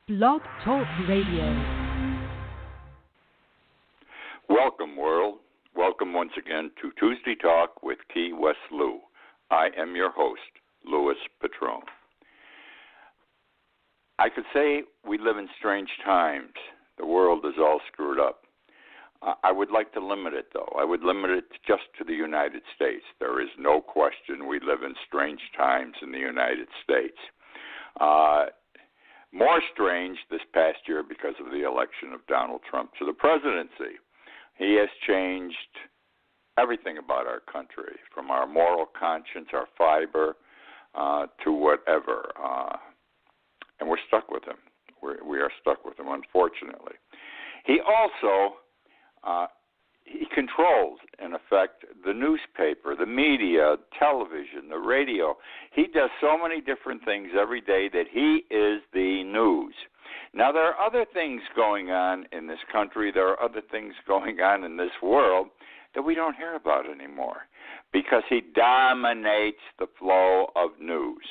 Blog Talk Radio. Welcome, world. Welcome once again to Tuesday Talk with Key West Lou. I am your host, Louis Patron. I could say we live in strange times. The world is all screwed up. I would like to limit it, though. I would limit it just to the United States. There is no question we live in strange times in the United States. More strange this past year because of the election of Donald Trump to the presidency. He has changed everything about our country, from our moral conscience, our fiber, to whatever. And we're stuck with him. We are stuck with him, unfortunately. He also he controls, in effect, the newspaper, the media, television, the radio. He does so many different things every day that he is the news. Now, there are other things going on in this country. There are other things going on in this world that we don't hear about anymore because he dominates the flow of news.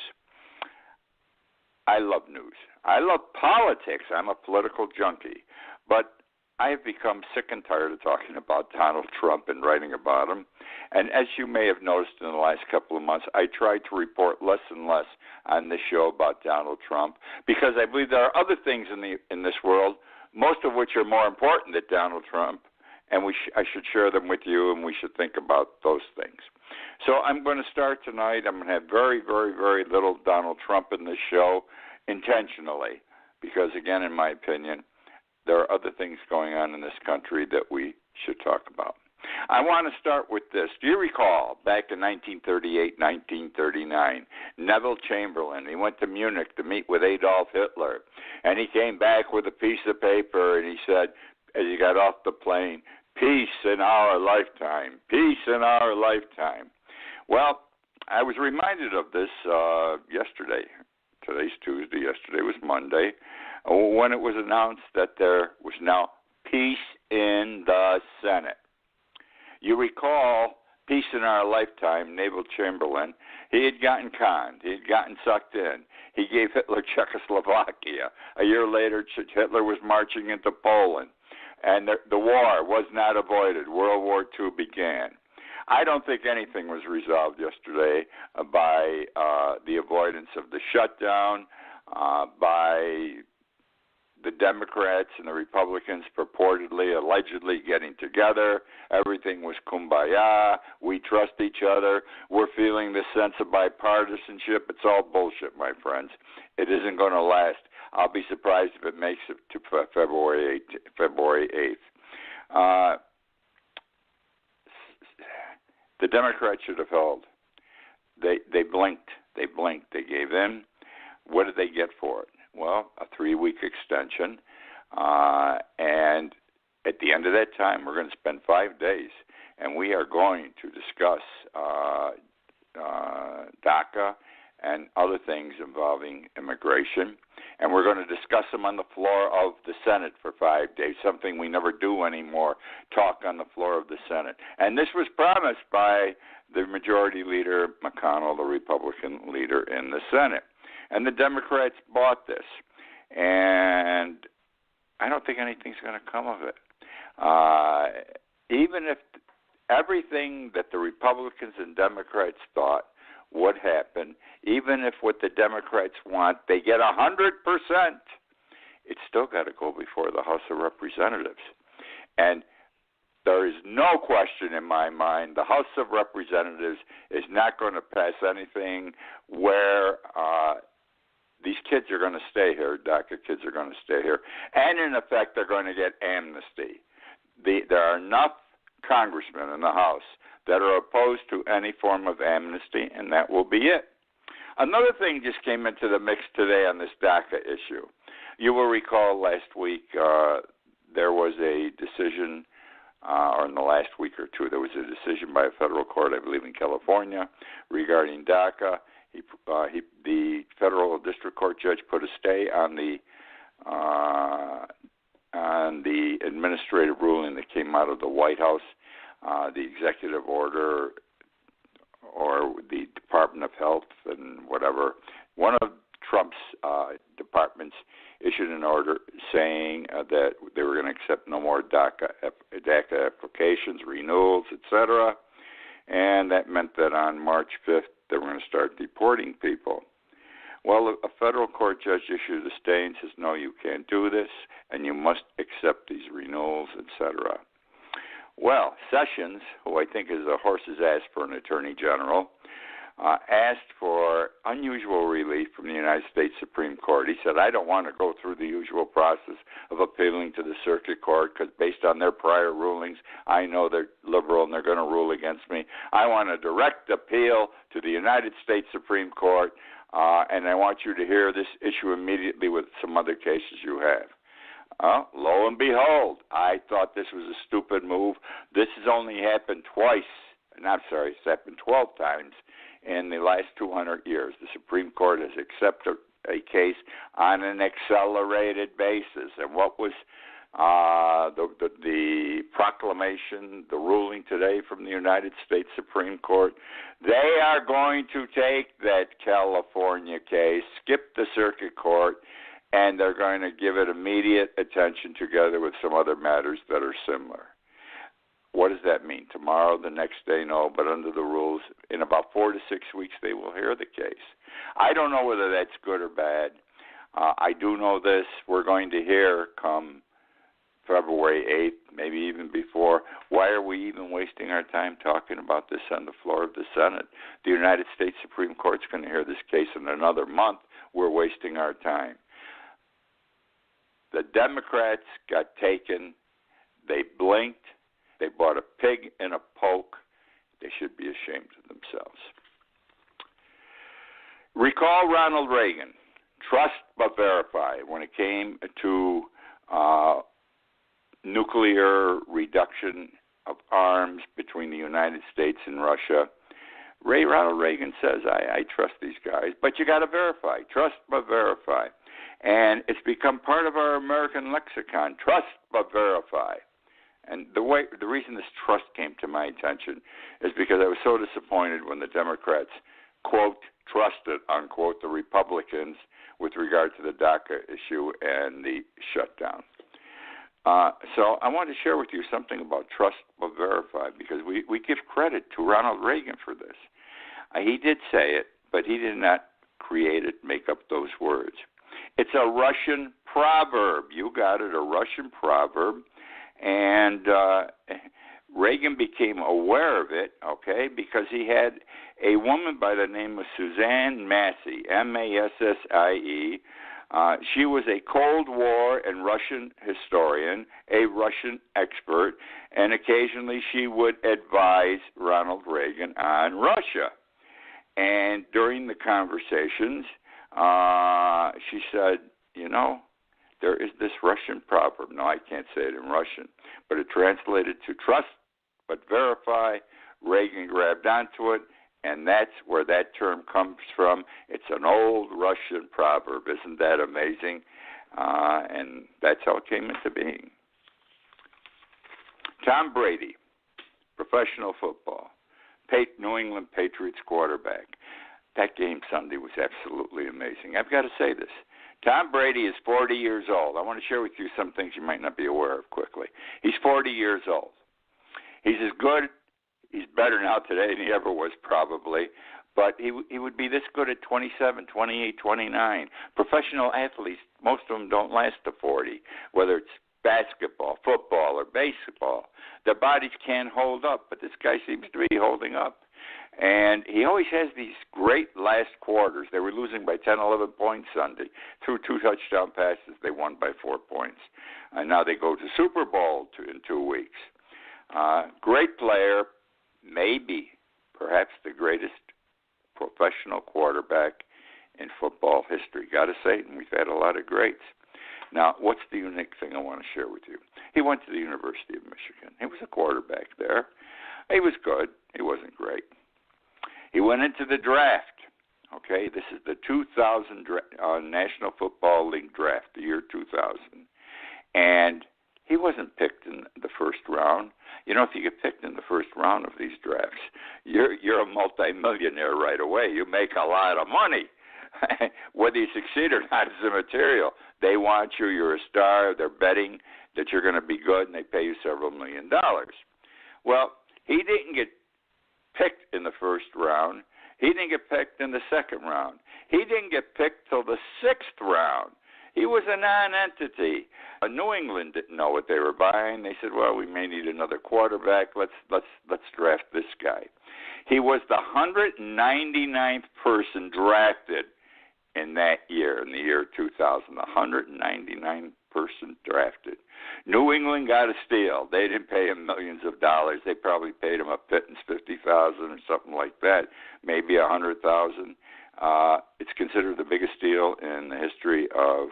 I love news. I love politics. I'm a political junkie. But I have become sick and tired of talking about Donald Trump and writing about him. And as you may have noticed in the last couple of months, I tried to report less and less on this show about Donald Trump because I believe there are other things in this world, most of which are more important than Donald Trump, and I should share them with you, and we should think about those things. So I'm going to start tonight. I'm going to have very, very, very little Donald Trump in this show intentionally because, again, in my opinion, there are other things going on in this country that we should talk about. I want to start with this. Do you recall back in 1938, 1939, Neville Chamberlain, he went to Munich to meet with Adolf Hitler, and he came back with a piece of paper, and he said, as he got off the plane, "Peace in our lifetime, peace in our lifetime." Well, I was reminded of this yesterday. Today's Tuesday. Yesterday was Monday, when it was announced that there was now peace in the Senate. You recall, peace in our lifetime, Neville Chamberlain, he had gotten conned. He had gotten sucked in. He gave Hitler Czechoslovakia. A year later, Hitler was marching into Poland, and the war was not avoided. World War II began. I don't think anything was resolved yesterday by the avoidance of the shutdown, by the Democrats and the Republicans purportedly, allegedly getting together. Everything was kumbaya. We trust each other. We're feeling this sense of bipartisanship. It's all bullshit, my friends. It isn't going to last. I'll be surprised if it makes it to February 8th. The Democrats should have held. They blinked. They blinked. They gave in. What did they get for it? Well, a 3-week extension. And at the end of that time, we're going to spend 5 days. And we are going to discuss DACA and other things involving immigration. And we're going to discuss them on the floor of the Senate for 5 days, something we never do anymore, talk on the floor of the Senate. And this was promised by the Majority Leader McConnell, the Republican leader in the Senate. And the Democrats bought this. And I don't think anything's going to come of it. Even if everything that the Republicans and Democrats thought would happen, even if what the Democrats want, they get 100%, it's still got to go before the House of Representatives. And there is no question in my mind the House of Representatives is not going to pass anything where these kids are going to stay here, DACA kids are going to stay here, and in effect they're going to get amnesty. There are enough congressmen in the House that are opposed to any form of amnesty, and that will be it. Another thing just came into the mix today on this DACA issue. You will recall last week there was a decision, or in the last week or two, there was a decision by a federal court, I believe in California, regarding DACA. The federal district court judge put a stay on the administrative ruling that came out of the White House, the executive order, or the Department of Health and whatever. One of Trump's departments issued an order saying that they were going to accept no more DACA applications, renewals, etc. And that meant that on March 5th, they were going to start deporting people. Well, a federal court judge issued a stay and says, no, you can't do this, and you must accept these renewals, etc. Well, Sessions, who I think is a horse's ass for an attorney general, asked for unusual relief from the United States Supreme Court. He said, I don't want to go through the usual process of appealing to the circuit court because based on their prior rulings, I know they're liberal and they're going to rule against me. I want a direct appeal to the United States Supreme Court, and I want you to hear this issue immediately with some other cases you have. Lo and behold, I thought this was a stupid move. This has only happened twice. It's happened 12 times in the last 200 years. The Supreme Court has accepted a case on an accelerated basis. And what was the proclamation, the ruling today from the United States Supreme Court? They are going to take that California case, skip the circuit court, and they're going to give it immediate attention together with some other matters that are similar. What does that mean? Tomorrow, the next day, no, but under the rules, in about 4 to 6 weeks, they will hear the case. I don't know whether that's good or bad. I do know this. We're going to hear come February 8th, maybe even before, why are we even wasting our time talking about this on the floor of the Senate? The United States Supreme Court's going to hear this case in another month. We're wasting our time. The Democrats got taken. They blinked. They bought a pig in a poke. They should be ashamed of themselves. Recall Ronald Reagan, trust but verify. When it came to nuclear reduction of arms between the United States and Russia, Ronald Reagan says, I trust these guys, but you got to verify. Trust but verify. And it's become part of our American lexicon, trust but verify. And the reason this trust came to my attention is because I was so disappointed when the Democrats, quote, trusted, unquote, the Republicans with regard to the DACA issue and the shutdown. So I wanted to share with you something about trust but verify because we give credit to Ronald Reagan for this. He did say it, but he did not create it, make up those words. It's a Russian proverb. You got it, a Russian proverb. And Reagan became aware of it, okay, because he had a woman by the name of Suzanne Massie, Massie. She was a Cold War and Russian historian, a Russian expert, and occasionally she would advise Ronald Reagan on Russia. And during the conversations, she said, you know, there is this Russian proverb. No, I can't say it in Russian, but it translated to trust but verify. Reagan grabbed onto it, and that's where that term comes from. It's an old Russian proverb. Isn't that amazing? And that's how it came into being. Tom Brady, professional football, New England Patriots quarterback. That game Sunday was absolutely amazing. I've got to say this. Tom Brady is 40 years old. I want to share with you some things you might not be aware of quickly. He's 40 years old. He's as good, he's better now today than he ever was probably, but he would be this good at 27, 28, 29. Professional athletes, most of them don't last to 40, whether it's basketball, football, or baseball. Their bodies can't hold up, but this guy seems to be holding up. And he always has these great last quarters. They were losing by 10, 11 points Sunday. Through 2 touchdown passes, they won by 4 points. And now they go to Super Bowl in 2 weeks. Great player, maybe, perhaps the greatest professional quarterback in football history. Got to say, and we've had a lot of greats. Now, what's the unique thing I want to share with you? He went to the University of Michigan. He was a quarterback there. He was good. He wasn't great. He went into the draft. Okay, this is the 2000 National Football League draft, the year 2000. And he wasn't picked in the first round. You know, if you get picked in the first round of these drafts, you're a multimillionaire right away. You make a lot of money. whether you succeed or not is immaterial. They want you. You're a star. They're betting that you're going to be good, and they pay you several $1 million. Well, he didn't get picked in the first round. He didn't get picked in the second round. He didn't get picked till the sixth round. He was a non-entity. New England didn't know what they were buying. They said, "Well, we may need another quarterback. Let's draft this guy." He was the 199th person drafted in that year, in the year 2000. The 199th person drafted. New England got a steal. They didn't pay him millions of dollars. They probably paid him a pittance, $50,000 or something like that, maybe $100,000. It's considered the biggest steal in the history of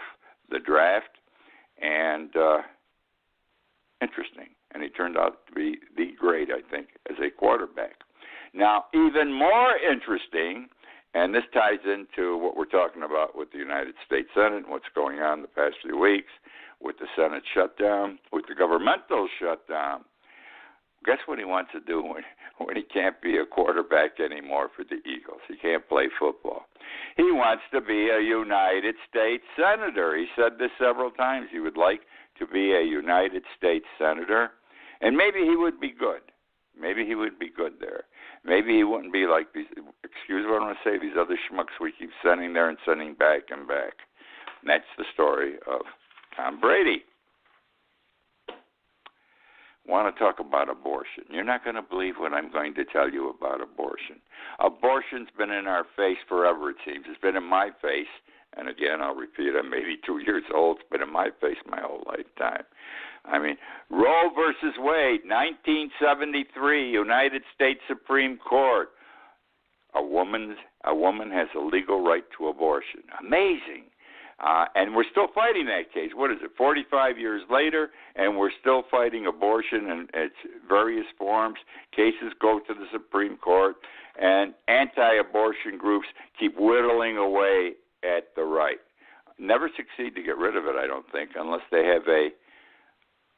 the draft, and interesting. And he turned out to be the great, I think, as a quarterback. Now, even more interesting, and this ties into what we're talking about with the United States Senate and what's going on the past few weeks with the Senate shutdown, with the governmental shutdown. Guess what he wants to do when he can't be a quarterback anymore for the Eagles? He can't play football. He wants to be a United States Senator. He said this several times. He would like to be a United States Senator, and maybe he would be good. Maybe he would be good there. Maybe he wouldn't be like these, excuse what I'm going to say, these other schmucks we keep sending there and sending back and back. And that's the story of Tom Brady. Want to talk about abortion. You're not going to believe what I'm going to tell you about abortion. Abortion's been in our face forever, it seems. It's been in my face. And again, I'll repeat, I'm 82 years old. It's been in my face my whole lifetime. I mean, Roe versus Wade, 1973, United States Supreme Court. A woman has a legal right to abortion. Amazing. And we're still fighting that case. What is it, 45 years later, and we're still fighting abortion in its various forms. Cases go to the Supreme Court, and anti-abortion groups keep whittling away at the right. Never succeed to get rid of it, I don't think, unless they have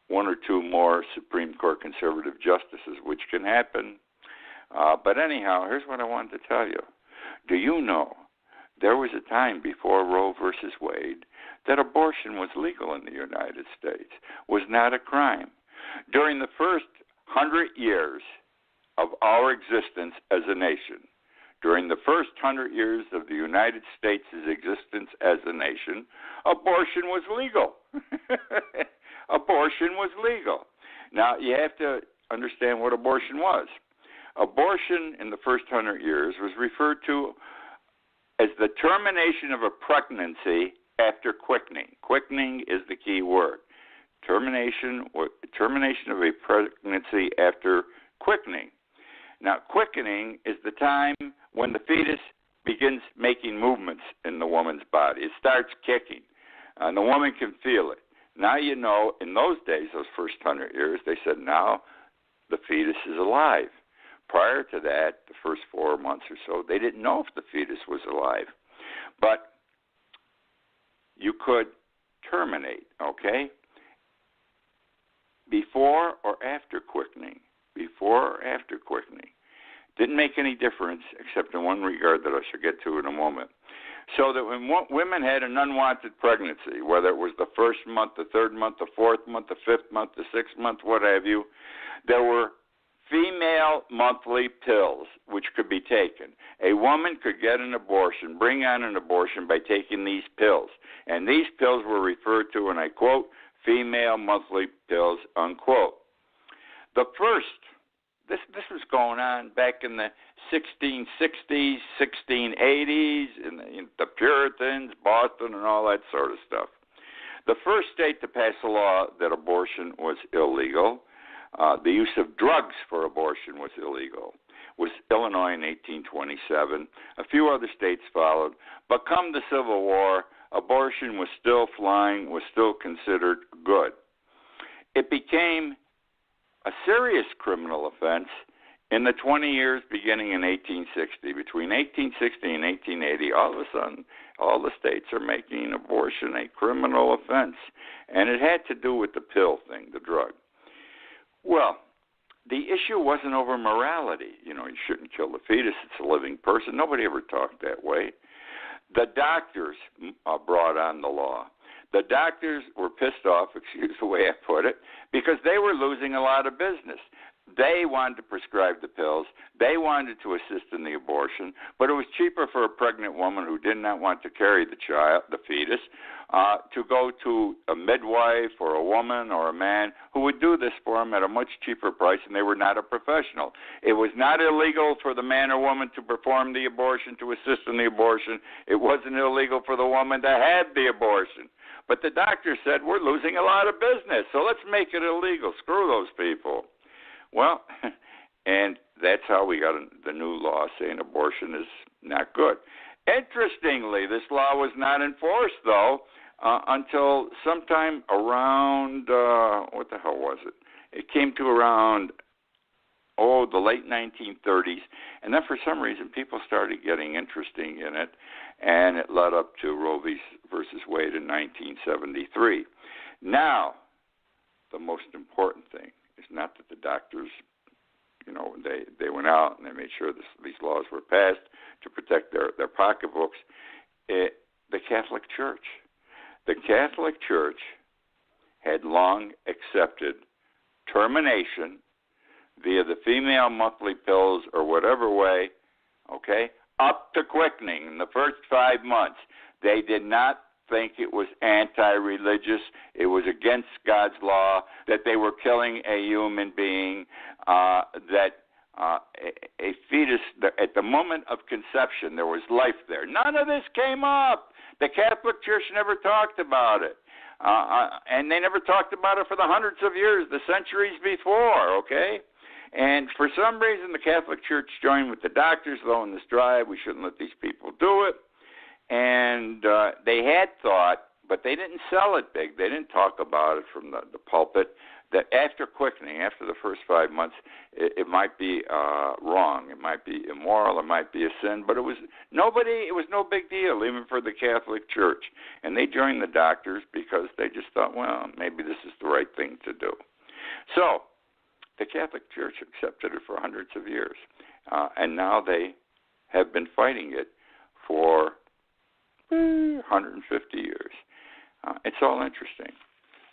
one or two more Supreme Court conservative justices, which can happen. But anyhow, here's what I wanted to tell you. Do you know there was a time before Roe versus Wade that abortion was legal in the United States, was not a crime? During the first 100 years of our existence as a nation, during the first 100 years of the United States' existence as a nation, abortion was legal. Abortion was legal. Now, you have to understand what abortion was. Abortion in the first 100 years was referred to as the termination of a pregnancy after quickening. Quickening is the key word. Termination of a pregnancy after quickening. Now, quickening is the time when the fetus begins making movements in the woman's body. It starts kicking, and the woman can feel it. Now you know, in those days, those first 100 years, they said, now the fetus is alive. Prior to that, the first 4 months or so, they didn't know if the fetus was alive. But you could terminate, okay? Before or after quickening. Before or after quickening. Didn't make any difference, except in one regard that I shall get to in a moment. So that when women had an unwanted pregnancy, whether it was the first month, the third month, the fourth month, the fifth month, the sixth month, what have you, there were female monthly pills which could be taken. A woman could get an abortion, bring on an abortion by taking these pills. And these pills were referred to, and I quote, female monthly pills, unquote. The first, this was going on back in the 1660s, 1680s, in the Puritans, Boston, and all that sort of stuff. The first state to pass a law that abortion was illegal, the use of drugs for abortion was illegal, was Illinois in 1827. A few other states followed. But come the Civil War, abortion was still flying, was still considered good. It became a serious criminal offense in the 20 years beginning in 1860. Between 1860 and 1880, all of a sudden, all the states are making abortion a criminal offense. And it had to do with the pill thing, the drug. Well, the issue wasn't over morality. You know, you shouldn't kill the fetus. It's a living person. Nobody ever talked that way. The doctors brought on the law. The doctors were pissed off, excuse the way I put it, because they were losing a lot of business. They wanted to prescribe the pills. They wanted to assist in the abortion, but it was cheaper for a pregnant woman who did not want to carry the child, the fetus, to go to a midwife or a woman or a man who would do this for them at a much cheaper price, and they were not a professional. It was not illegal for the man or woman to perform the abortion, to assist in the abortion. It wasn't illegal for the woman to have the abortion. But the doctor said, we're losing a lot of business, so let's make it illegal. Screw those people. Well, and that's how we got the new law saying abortion is not good. Interestingly, this law was not enforced, though, until sometime around, what the hell was it? It came to around, the late 1930s. And then for some reason, people started getting interesting in it, and it led up to Roe v. Wade in 1973. Now, the most important thing is not that the doctors, they went out and they made sure these laws were passed to protect their pocketbooks. The Catholic Church. The Catholic Church had long accepted termination via the female monthly pills or whatever way, up to quickening in the first 5 months. They did not think it was anti-religious. It was against God's law, that they were killing a human being, that a fetus, at the moment of conception, there was life there. None of this came up. The Catholic Church never talked about it. And they never talked about it for the hundreds of years, the centuries before, And for some reason, the Catholic Church joined with the doctors, though, in this drive. We shouldn't let these people do it. And they had thought, but they didn't sell it big. They didn't talk about it from the pulpit, that after quickening, after the first 5 months, it might be wrong. It might be immoral. It might be a sin. But it was no big deal, even for the Catholic Church. And they joined the doctors because they just thought, well, maybe this is the right thing to do. So the Catholic Church accepted it for hundreds of years. And now they have been fighting it for 150 years. It's all interesting.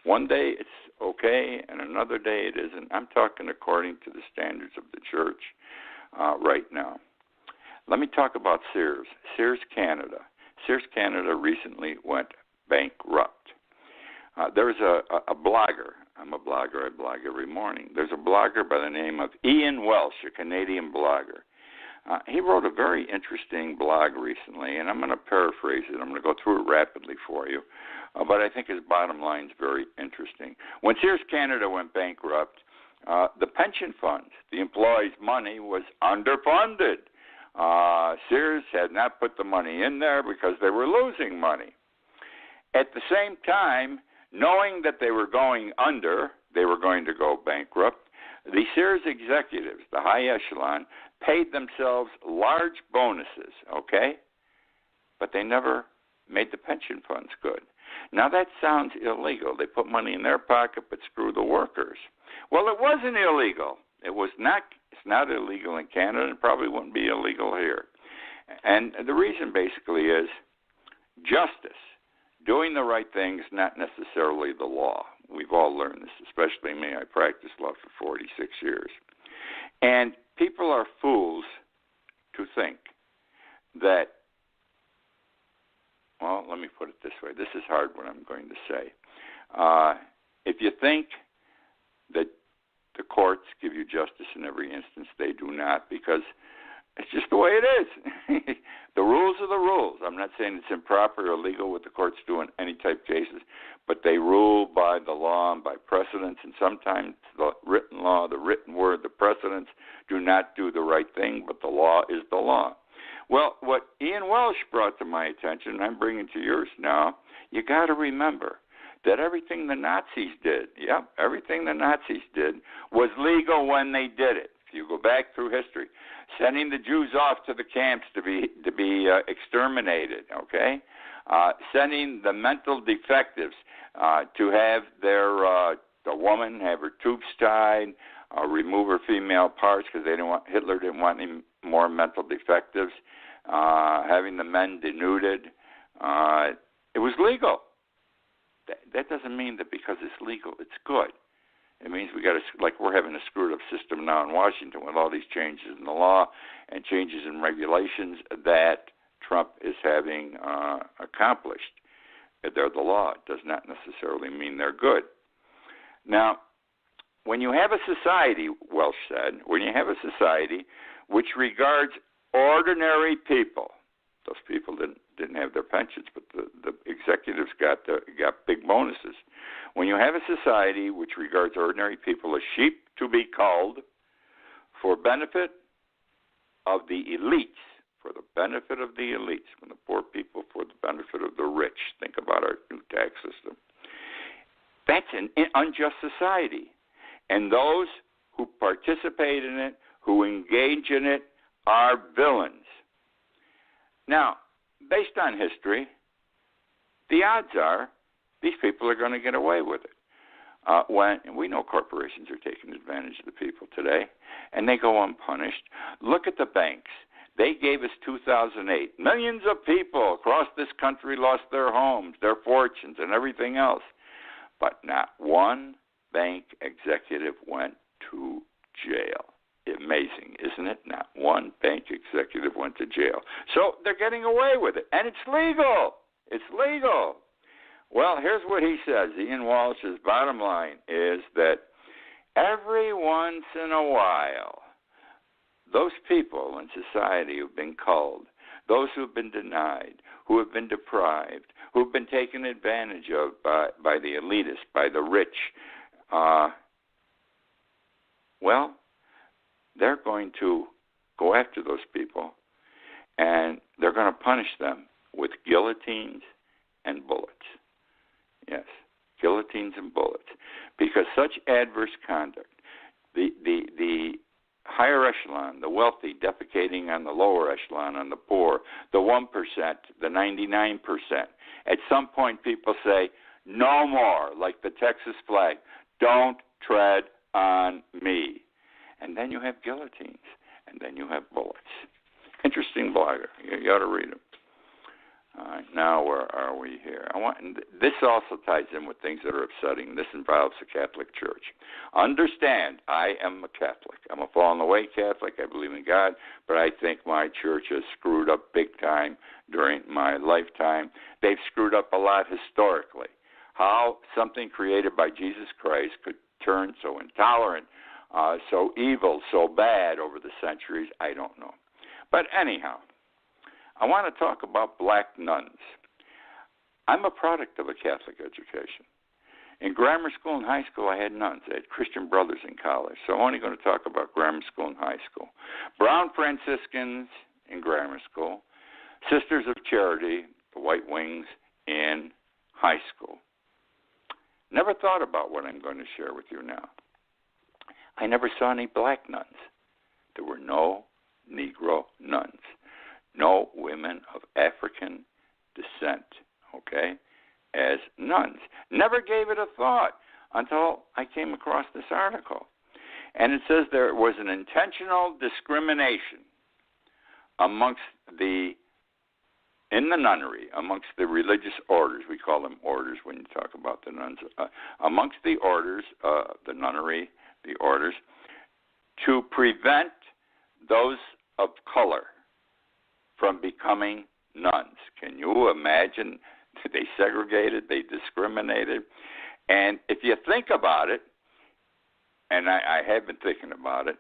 One day it's okay, and another day it isn't. I'm talking according to the standards of the church right now. Let me talk about Sears. Sears Canada. Sears Canada recently went bankrupt. There's a blogger. I'm a blogger. I blog every morning. There's a blogger by the name of Ian Welsh, a Canadian blogger. He wrote a very interesting blog recently, and I'm going to paraphrase it. I'm going to go through it rapidly for you, but I think his bottom line is very interesting. When Sears Canada went bankrupt, the pension funds, the employees' money was underfunded. Sears had not put the money in there because they were losing money. At the same time, knowing that they were going under, they were going to go bankrupt, the Sears executives, the high echelon, paid themselves large bonuses, but they never made the pension funds good. Now that sounds illegal. They put money in their pocket but screw the workers. Well, it wasn't illegal. It's not illegal in Canada, and probably wouldn't be illegal here. And the reason basically is justice. Doing the right thing is not necessarily the law. We've all learned this, especially me. I practiced law for 46 years. And people are fools to think that, well, let me put it this way. This is hard what I'm going to say. If you think that the courts give you justice in every instance, they do not, because it's just the way it is. The rules are the rules. I'm not saying it's improper or illegal what the courts do in any type of cases, but they rule by the law and by precedents, and sometimes the written law, the written word, the precedents do not do the right thing, but the law is the law. Well, what Ian Welsh brought to my attention, and I'm bringing to yours now, you got to remember that everything the Nazis did, everything the Nazis did was legal when they did it. If you go back through history, sending the Jews off to the camps to be exterminated, sending the mental defectives to have the woman have her tubes tied, remove her female parts because Hitler didn't want any more mental defectives. having the men denuded. It was legal. That doesn't mean that because it's legal, it's good. It means we got to, like we're having a screwed up system now in Washington with all these changes in the law and changes in regulations that Trump is having accomplished. They're the law. It does not necessarily mean they're good. Now, when you have a society, Welsh said, when you have a society which regards ordinary people, those people didn't have their pensions, but the executives got big bonuses. When you have a society which regards ordinary people as sheep to be culled for benefit of the elites, for the benefit of the elites, from the poor people for the benefit of the rich. Think about our new tax system. That's an unjust society. And those who participate in it, who engage in it, are villains. Now, based on history, the odds are these people are going to get away with it. And we know corporations are taking advantage of the people today, and they go unpunished. Look at the banks. They gave us 2008. Millions of people across this country lost their homes, their fortunes, and everything else. But not one bank executive went to jail. Amazing, isn't it? Not one bank executive went to jail. So they're getting away with it, and it's legal. It's legal. Well, here's what he says. Ian Walsh's bottom line is that every once in a while, those people in society who've been culled, those who've been denied, who have been deprived, who've been taken advantage of by the elitists, by the rich, well, they're going to go after those people, and they're going to punish them with guillotines and bullets. Yes, guillotines and bullets, because such adverse conduct, the higher echelon, the wealthy defecating on the lower echelon, on the poor, the 1%, the 99%. At some point, people say, no more, like the Texas flag, don't tread on me. And then you have guillotines, and then you have bullets. Interesting blogger. You ought to read him. All right, now where are we here? This also ties in with things that are upsetting. This involves the Catholic Church. Understand, I am a Catholic. I'm a fallen away Catholic. I believe in God, but I think my church has screwed up big time during my lifetime. They've screwed up a lot historically. How something created by Jesus Christ could turn so intolerant, so evil, so bad over the centuries, I don't know. But anyhow, I want to talk about black nuns. I'm a product of a Catholic education. In grammar school and high school, I had nuns. I had Christian brothers in college. So I'm only going to talk about grammar school and high school. Brown Franciscans in grammar school. Sisters of Charity, the White Wings, in high school. Never thought about what I'm going to share with you now. I never saw any black nuns. There were no Negro nuns. No women of African descent, okay, as nuns. Never gave it a thought until I came across this article. And it says there was an intentional discrimination in the nunnery, amongst the religious orders. We call them orders when you talk about the nuns. Amongst the orders, the nunnery, the orders, to prevent those of color from becoming nuns. Can you imagine? They segregated, they discriminated. And if you think about it, and I have been thinking about it,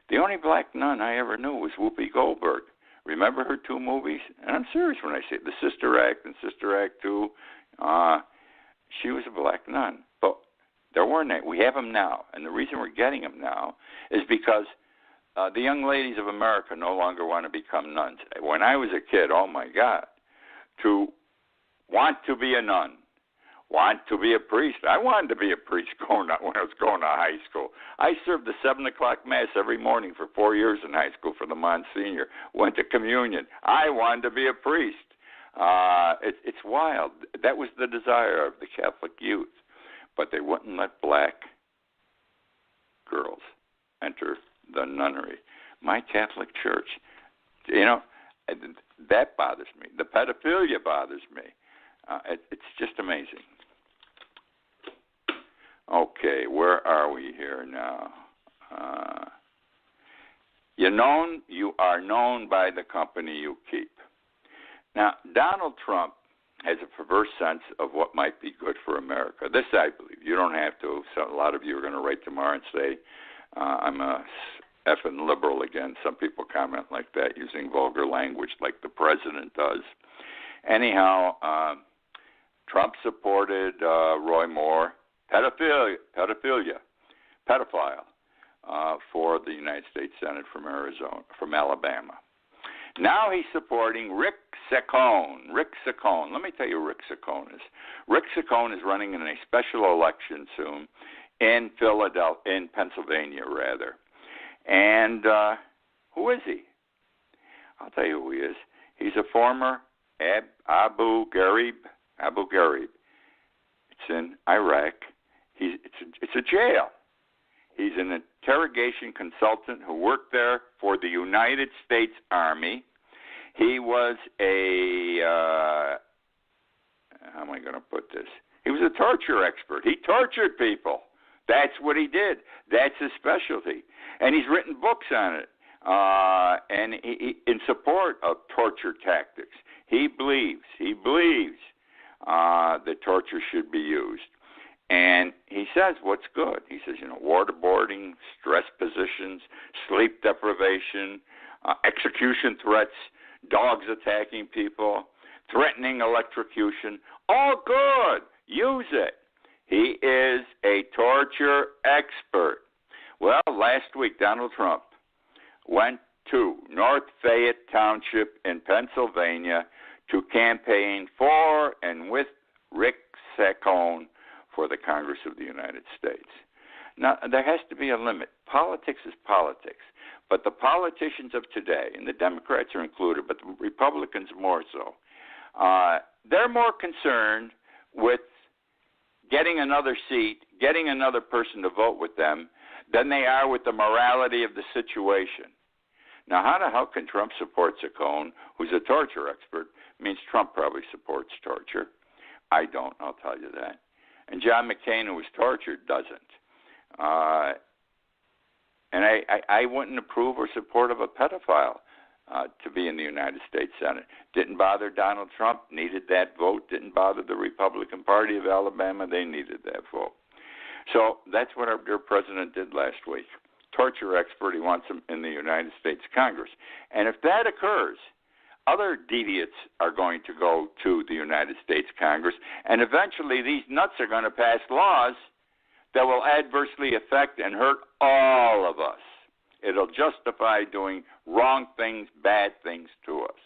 the only black nun I ever knew was Whoopi Goldberg. Remember her two movies? And I'm serious when I say it. The Sister Act and Sister Act 2. She was a black nun. But there weren't any. We have them now. And the reason we're getting them now is because the young ladies of America no longer want to become nuns. When I was a kid, oh my God, to want to be a nun, want to be a priest. I wanted to be a priest when I was going to high school. I served the 7 o'clock Mass every morning for 4 years in high school for the Monsignor. Went to communion. I wanted to be a priest. It's wild. That was the desire of the Catholic youth. But they wouldn't let black girls enter the nunnery. My Catholic church, that bothers me. The pedophilia bothers me. It's just amazing. Okay, where are we here now? You are known by the company you keep. Now, Donald Trump has a perverse sense of what might be good for America. This I believe. You don't have to. So a lot of you are going to write tomorrow and say, I'm a effing liberal again. Some people comment like that using vulgar language like the president does. Anyhow, Trump supported Roy Moore, pedophile, for the United States Senate from Alabama. Now he's supporting Rick Saccone. Let me tell you who Rick Saccone is. Rick Saccone is running in a special election soon in Pennsylvania, rather. And who is he? I'll tell you who he is. He's a former Abu Ghraib. It's in Iraq. It's a jail. He's an interrogation consultant who worked there for the United States Army. He was how am I going to put this? He was a torture expert. He tortured people. That's what he did. That's his specialty. And he's written books on it, and he in support of torture tactics. He believes that torture should be used. And he says what's good. He says, waterboarding, stress positions, sleep deprivation, execution threats, dogs attacking people, threatening electrocution, all good. Use it. He is a torture expert. Well, last week, Donald Trump went to North Fayette Township in Pennsylvania to campaign for and with Rick Saccone for the Congress of the United States. Now, there has to be a limit. Politics is politics. But the politicians of today, and the Democrats are included, but the Republicans more so, they're more concerned with getting another seat, getting another person to vote with them, than they are with the morality of the situation. Now, how the hell can Trump support Saccone, who's a torture expert? Means Trump probably supports torture. I don't, I'll tell you that. And John McCain, who was tortured, doesn't. And I wouldn't approve or support of a pedophile to be in the United States Senate. Didn't bother Donald Trump, needed that vote. Didn't bother the Republican Party of Alabama, they needed that vote. So that's what our dear president did last week. Torture expert, he wants him in the United States Congress. And if that occurs, other deviants are going to go to the United States Congress, and eventually these nuts are going to pass laws that will adversely affect and hurt all of us. It'll justify doing wrong things, bad things to us.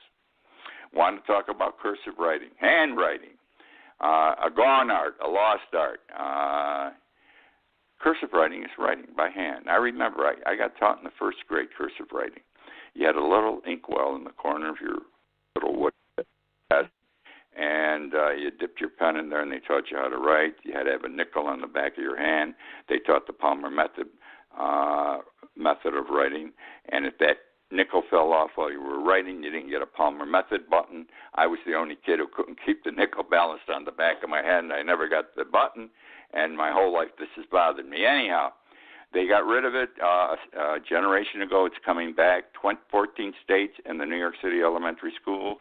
Want to talk about cursive writing, handwriting, a gone art, a lost art. Cursive writing is writing by hand. I remember I got taught in the first grade cursive writing. You had a little inkwell in the corner of your little wood desk, and you dipped your pen in there, and they taught you how to write. You had to have a nickel on the back of your hand. They taught the Palmer method of writing, and if that nickel fell off while you were writing, you didn't get a Palmer method button. I was the only kid who couldn't keep the nickel balanced on the back of my head, and I never got the button, and my whole life this has bothered me. Anyhow, they got rid of it a generation ago. It's coming back. 14 states and the New York City elementary schools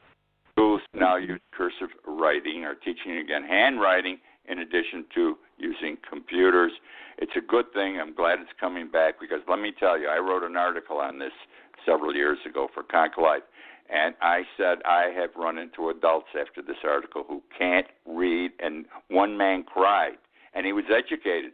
now use cursive writing, or teaching again handwriting in addition to using computers. It's a good thing. I'm glad it's coming back, because let me tell you, I wrote an article on this several years ago for Conk Life, and I said I have run into adults after this article who can't read, and one man cried, and he was educated.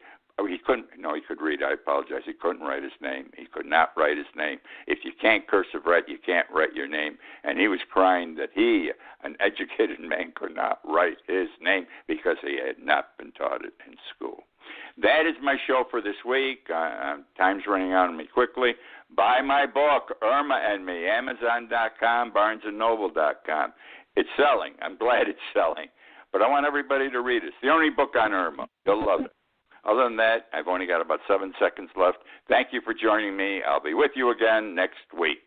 He could read. I apologize. He couldn't write his name. He could not write his name. If you can't cursive write, you can't write your name. And he was crying that he, an educated man, could not write his name because he had not been taught it in school. That is my show for this week. Time's running out on me quickly. Buy my book, Irma and Me, Amazon.com, BarnesandNoble.com. It's selling. I'm glad it's selling. But I want everybody to read it. It's the only book on Irma. You'll love it. Other than that, I've only got about 7 seconds left. Thank you for joining me. I'll be with you again next week.